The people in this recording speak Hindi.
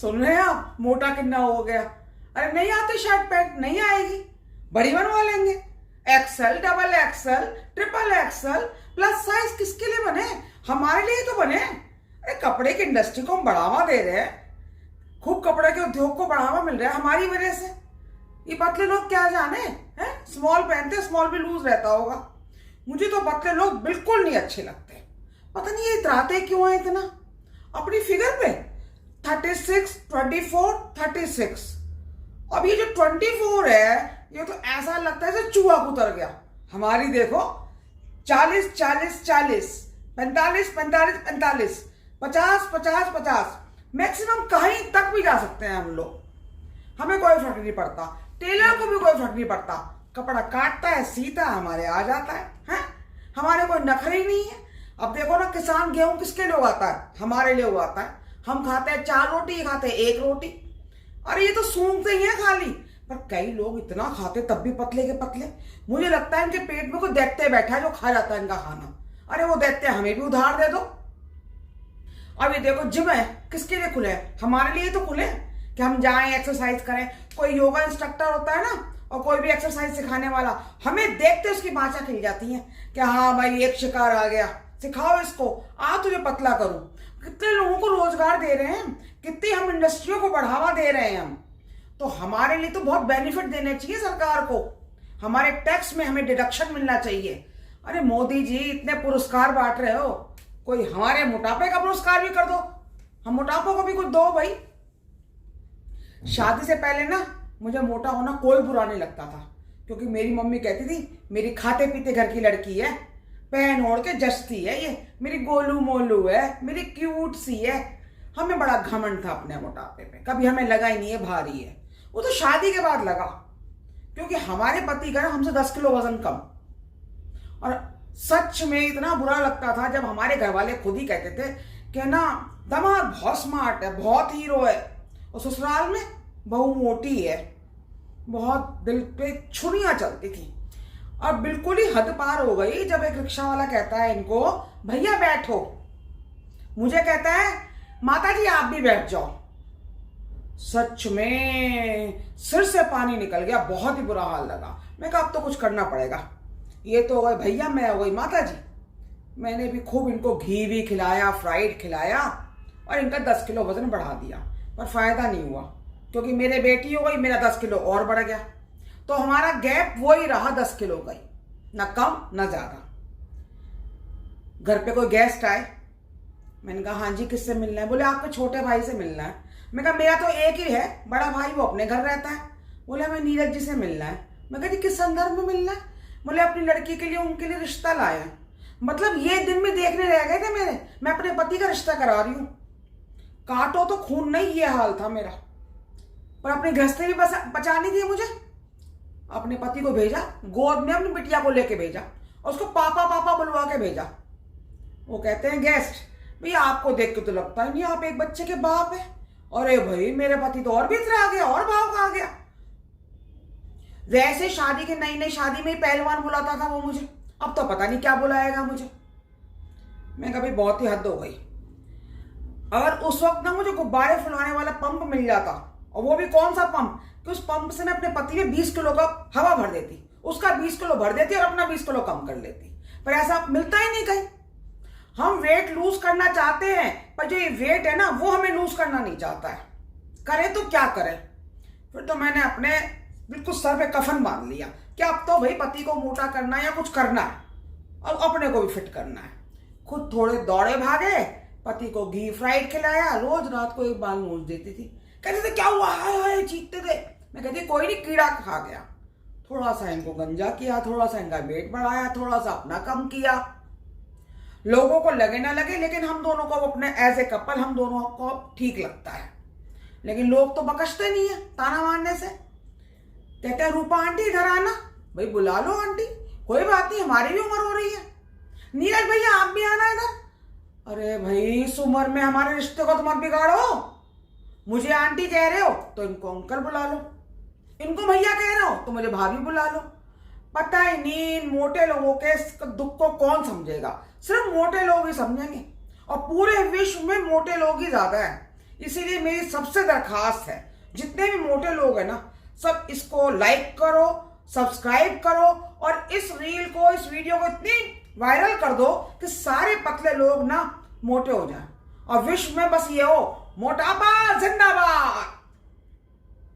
सुन रहे हैं आप, मोटा कितना हो गया। अरे नहीं आती शर्ट पैंट, नहीं आएगी, बड़ी बनवा लेंगे। XL, double XL, triple XL, plus size किसके लिए बने? हमारे लिए तो बने। अरे कपड़े की इंडस्ट्री को हम बढ़ावा दे रहे हैं, खूब कपड़े के उद्योग को बढ़ावा मिल रहा है हमारी वजह से। ये पतले लोग क्या जाने हैं, स्मॉल पहनते, स्मॉल भी लूज रहता होगा। मुझे तो पतले लोग बिल्कुल नहीं अच्छे लगते। पता नहीं ये इतराते क्यों है इतना अपनी फिगर पे। 36, 24, 36। अब ये जो 24 है, ये तो ऐसा लगता है जैसे चूहा उतर गया। हमारी देखो 40, 40, 40, 45, 45, 45, 50, 50, 50, मैक्सिमम कहीं तक भी जा सकते हैं हम लोग। हमें कोई फर्क नहीं पड़ता, टेलर को भी कोई फर्क नहीं पड़ता। कपड़ा काटता है, सीता है, हमारे आ जाता है? हमारे कोई नखरे ही नहीं है। अब देखो ना, किसान गेहूं किसके लिए उगाता है? हमारे लिए उगाता है। हम खाते हैं 4 रोटी, ये खाते हैं 1 रोटी। अरे ये तो सूंघते ही है खाली। पर कई लोग इतना खाते तब भी पतले के पतले। मुझे लगता है इनके पेट में कोई दैत्य बैठा है जो खा जाता है इनका खाना। अरे वो दैत्य हमें भी उधार दे दो। अब ये देखो, जिम है किसके लिए खुले हैं? हमारे लिए तो खुले कि हम जाएं, एक्सरसाइज करें। कोई योगा इंस्ट्रक्टर होता है ना, और कोई भी एक्सरसाइज सिखाने वाला, हमें देखते उसकी बाँछें खिल जाती हैं कि हाँ भाई एक शिकार आ गया, सिखाओ इसको, आ तुझे पतला करूं। कितने लोगों को रोजगार दे रहे हैं, कितनी हम इंडस्ट्रियों को बढ़ावा दे रहे हैं हम। तो हमारे लिए तो बहुत बेनिफिट देने चाहिए सरकार को। हमारे टैक्स में हमें डिडक्शन मिलना चाहिए। अरे मोदी जी इतने पुरस्कार बांट रहे हो, कोई हमारे मोटापे का पुरस्कार भी कर दो। हम मोटापे को भी कुछ दो भाई। शादी से पहले ना मुझे मोटा होना कोई बुरा नहीं लगता था, क्योंकि मेरी मम्मी कहती थी मेरी खाते पीते घर की लड़की है, पहन ओढ़ के जचती है, ये मेरी गोलू मोलू है, मेरी क्यूट सी है। हमें बड़ा घमंड था अपने मोटापे पे, कभी हमें लगा ही नहीं है भारी है। वो तो शादी के बाद लगा, क्योंकि हमारे पति का हमसे 10 किलो वजन कम। और सच में इतना बुरा लगता था जब हमारे घर वाले खुद ही कहते थे कि ना दामाद बहुत स्मार्ट है, बहुत हीरो है, और ससुराल में बहू मोटी है, बहुत दिल पे छुरियां चलती थी। अब बिल्कुल ही हद पार हो गई जब एक रिक्शा वाला कहता है इनको, भैया बैठो। मुझे कहता है माता जी आप भी बैठ जाओ। सच में सिर से पानी निकल गया, बहुत ही बुरा हाल लगा। मैं कहा अब तो कुछ करना पड़ेगा। ये तो हो गए भैया, मैं हो गई माता जी। मैंने भी खूब इनको घी भी खिलाया, फ्राइड खिलाया, और इनका 10 किलो वजन बढ़ा दिया। पर फायदा नहीं हुआ, क्योंकि मेरे बेटी हो गई, मेरा 10 किलो और बढ़ गया। तो हमारा गैप वही रहा 10 किलो का ही, ना कम ना ज्यादा। घर पे कोई गेस्ट आए, मैंने कहा हाँ जी किससे मिलना है? बोले आपके छोटे भाई से मिलना है। मैं कहा मेरा तो एक ही है, बड़ा भाई, वो अपने घर रहता है। बोले हमें नीरज जी से मिलना है। मैं कहा जी किस संदर्भ में मिलना है? बोले अपनी लड़की के लिए, उनके लिए रिश्ता लाए हैं। मतलब ये दिन में देखने रह गए थे मेरे, मैं अपने पति का रिश्ता करा रही हूँ। काटो तो खून नहीं, ये हाल था मेरा। पर अपनी गृहस्थी भी बचानी थी मुझे। अपने पति को भेजा, गोद में अपनी बिटिया को लेके भेजा, और उसको पापा पापा बुलवा के भेजा। वो कहते हैं गेस्ट, भैया आपको देख के तो लगता ही नहीं आप एक बच्चे के बाप है। अरे भाई मेरे पति तो और भी इतना आ गया, और भाव का आ गया। वैसे शादी के नई नई शादी में ही पहलवान बुलाता था वो मुझे, अब तो पता नहीं क्या बुलाएगा मुझे। मैं कभी बहुत ही हद हो गई। और उस वक्त ना मुझे गुब्बारे फुलाने वाला पंप मिल जाता, और वो भी कौन सा पंप, कि उस पंप से मैं अपने पति में 20 किलो का हवा भर देती, उसका 20 किलो भर देती और अपना 20 किलो कम कर लेती। पर ऐसा मिलता ही नहीं कहीं। हम वेट लूज करना चाहते हैं, पर जो ये वेट है ना वो हमें लूज करना नहीं चाहता है। करें तो क्या करें? फिर तो मैंने अपने बिल्कुल सर पे कफन बांध लिया कि अब तो भाई पति को मोटा करना है या कुछ करना है, और अपने को भी फिट करना है। खुद थोड़े दौड़े भागे, पति को घी फ्राइड खिलाया, रोज रात को एक बाल नोच देती थी। कहते थे क्या हुआ, हाय हाय चीखते थे। मैं कहती कोई नहीं, कीड़ा खा गया। थोड़ा सा इनको गंजा किया, थोड़ा सा इनका वेट बढ़ाया, थोड़ा सा अपना कम किया। लोगों को लगे ना लगे, लेकिन हम दोनों को अपने एज ए कपल हम दोनों को ठीक लगता है। लेकिन लोग तो बकशते नहीं है ताना मारने से। कहते हैं रूपा आंटी इधर आना। भाई बुला लो आंटी, कोई बात नहीं, हमारी भी उम्र हो रही है। नीरज भैया आप भी आना इधर। अरे भाई इस उम्र में हमारे रिश्ते को तो मत बिगाड़ो। मुझे आंटी कह रहे हो तो इनको अंकल बुला लो, इनको भैया कह रहे हो तो मुझे भाभी बुला लो। पता ही नहीं इन मोटे लोगों के दुख को कौन समझेगा। सिर्फ मोटे लोग ही समझेंगे, और पूरे विश्व में मोटे लोग ही ज्यादा है। इसीलिए मेरी सबसे दरखास्त है, जितने भी मोटे लोग हैं ना, सब इसको लाइक करो, सब्सक्राइब करो और इस रील को, इस वीडियो को इतनी वायरल कर दो कि सारे पतले लोग ना मोटे हो जाएं। और विश्व में बस ये हो, मोटापा जिंदाबाद।